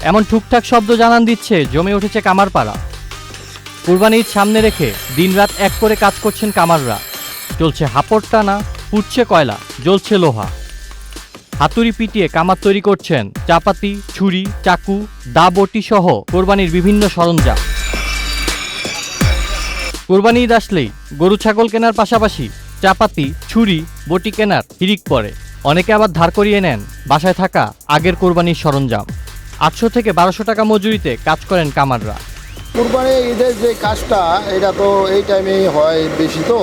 এমন ঠুকঠাক শব্দ জানান দিচ্ছে জমে উঠেছে কামারপাড়া। কুরবানি ঈদ সামনে রেখে দিনরাত এক করে কাজ করছেন কামাররা। চলছে হাপড় টানা, পুড়ছে কয়লা, জ্বলছে লোহা। হাতুড়ি পিটিয়ে কামার তৈরি করছেন চাপাতি, ছুরি, চাকু, দা বটি সহ কোরবানির বিভিন্ন সরঞ্জাম। কোরবানি ঈদ আসলেই গরু ছাগল কেনার পাশাপাশি চাপাতি, ছুরি, বটি কেনার হিড়িক পড়ে। অনেকে আবার ধার করিয়ে নেন বাসায় থাকা আগের কোরবানির সরঞ্জাম। 800 থেকে 1200 টাকা মজুরিতে কাজ করেন কামাররা। কুরবানি ঈদের যে কাজটা এটা তো এই টাইমেই হয় বেশি, তো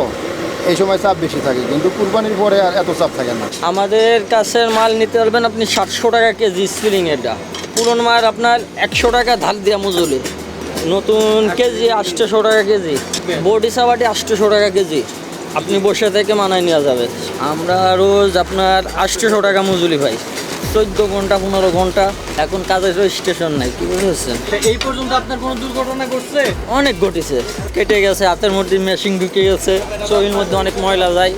এই সময় চাপ বেশি থাকে, কিন্তু কুরবানির পরে আর এত চাপ থাকে না। আমাদের কাছের মাল নিতে পারবেন আপনি 700 টাকা কেজি স্প্রিং, এটা পুরনো মাল আপনার 100 টাকা ধার দেওয়া মজুরি, নতুন কেজি 800 টাকা কেজি, বডি সাবাটি 800 টাকা কেজি, আপনি বসে থেকে মানায় নেওয়া যাবে। আমরা রোজ আপনার 800 টাকা মজুরি পাই, 14 ঘন্টা 15 ঘন্টা। এখন কাজের স্টেশন নাই, কি বুঝেছেন? এই পর্যন্ত আপনার কোনো দুর্ঘটনা ঘটছে? অনেক ঘটেছে, কেটে গেছে, হাতের মধ্যে মেশিন ঢুকে গেছে, চবির মধ্যে অনেক ময়লা যায়।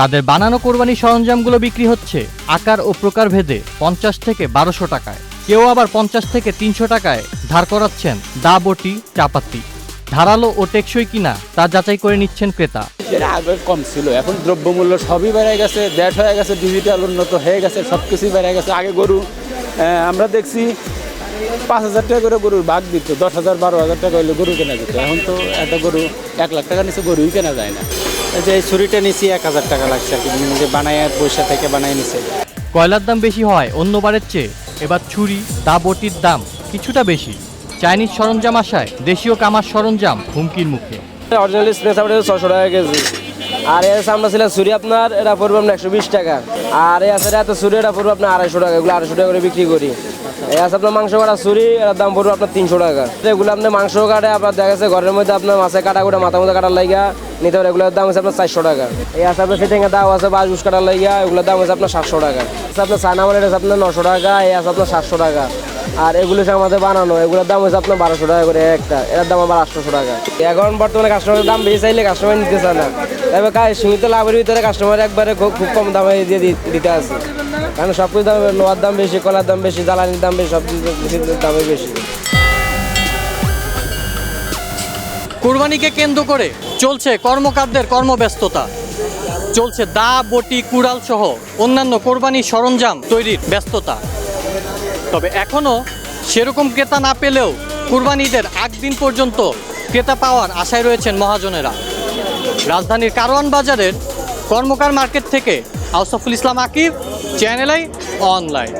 তাদের বানানো কোরবানির সরঞ্জামগুলো বিক্রি হচ্ছে আকার ও প্রকার ভেদে 50 থেকে 1200 টাকায়। কেউ আবার 50 থেকে 300 টাকায় ধার করাচ্ছেন দা বটি, চাপাতি। ধারালো ও টেকসই কিনা তা যাচাই করে নিচ্ছেন ক্রেতা। আগে কম ছিল, এখন দ্রব্যমূল্য সবই বেড়ে গেছে, দেশ হয়ে গেছে, ডিজিটাল উন্নত হয়ে গেছে, সব কিছুই বেড়ে গেছে। আগে গরু আমরা দেখছি 5000 টাকা করে গরুর ভাগ দিত, 10,000 12,000 টাকা হলে গরু কেনা যেত। এখন তো একটা গরু 1 লাখ টাকা নিচে গরুই কেনা যায় না। যে এই ছুরিটা নিছি 1000 টাকা লাগছে আর কি, নিজে বানায় পয়সা থেকে বানায় নিছে। কয়লার দাম বেশি হয় অন্যবারের চেয়ে এবার ছুরি, দা বটির দাম কিছুটা বেশি। চাইনিজ সরঞ্জাম আসায় দেশীয় কামার সরঞ্জাম হুমকির মুখে। অরিজিনাল স্প্রে সাবাটা 600 টাকা কেজি, আর এর সামনে ছিল ছুরি আপনার, এটা পড়বে আপনার 120 টাকা, আর এই আছে এত ছুরি এটা পড়বে আপনার 250 টাকা। এগুলো 250 টাকা করে বিক্রি করি। এই আছে আপনার মাংস কাটা ছুরি, এটার দাম পড়বে আপনার 300 টাকা। এগুলো আপনার মাংস কাটে আপনার দেখা যাচ্ছে ঘরের মধ্যে আপনার মাছে কাটা করে মাথা মধ্যে কাটার লাগিয়া নিতে পারে, এগুলোর দাম হচ্ছে আপনার 400 টাকা। এই আছে আপনার ফিটিংয়ের দাম আছে বাস কাটার লাগিয়া, এগুলোর দাম হচ্ছে আপনার 700 টাকা। আপনার চায়না মালের আপনার 900 টাকা, এই আছে আপনার 700 টাকা। আর এগুলো আমাদের বানানো, এগুলোর দাম হচ্ছে আপনার 1200 টাকা করে একটা, এটার দাম আবার 800 টাকা। এখন বর্তমানে কাস্টমারের দাম বেশি চাইলে কাস্টমার নিতে চায় না, এবার সীমিত লাভের ভিতরে কাস্টমার একবারে খুব কম দামে দিয়ে দিতে আছে। কারণ সব কিছু দাম, লোহার দাম বেশি, কলার দাম বেশি, জ্বালানির দাম বেশি, সব কিছুর দামে বেশি। কোরবানিকে কেন্দ্র করে চলছে কর্মকারদের কর্মব্যস্ততা। চলছে দা বটি, কুড়াল সহ অন্যান্য কোরবানি সরঞ্জাম তৈরির ব্যস্ততা। তবে এখনও সেরকম ক্রেতা না পেলেও কুরবানি ঈদের আগ দিন পর্যন্ত ক্রেতা পাওয়ার আশায় রয়েছেন মহাজনেরা। রাজধানীর কারওয়ান বাজারের কর্মকার মার্কেট থেকে আউসাফুল ইসলাম আকিব, চ্যানেল আই অনলাইন।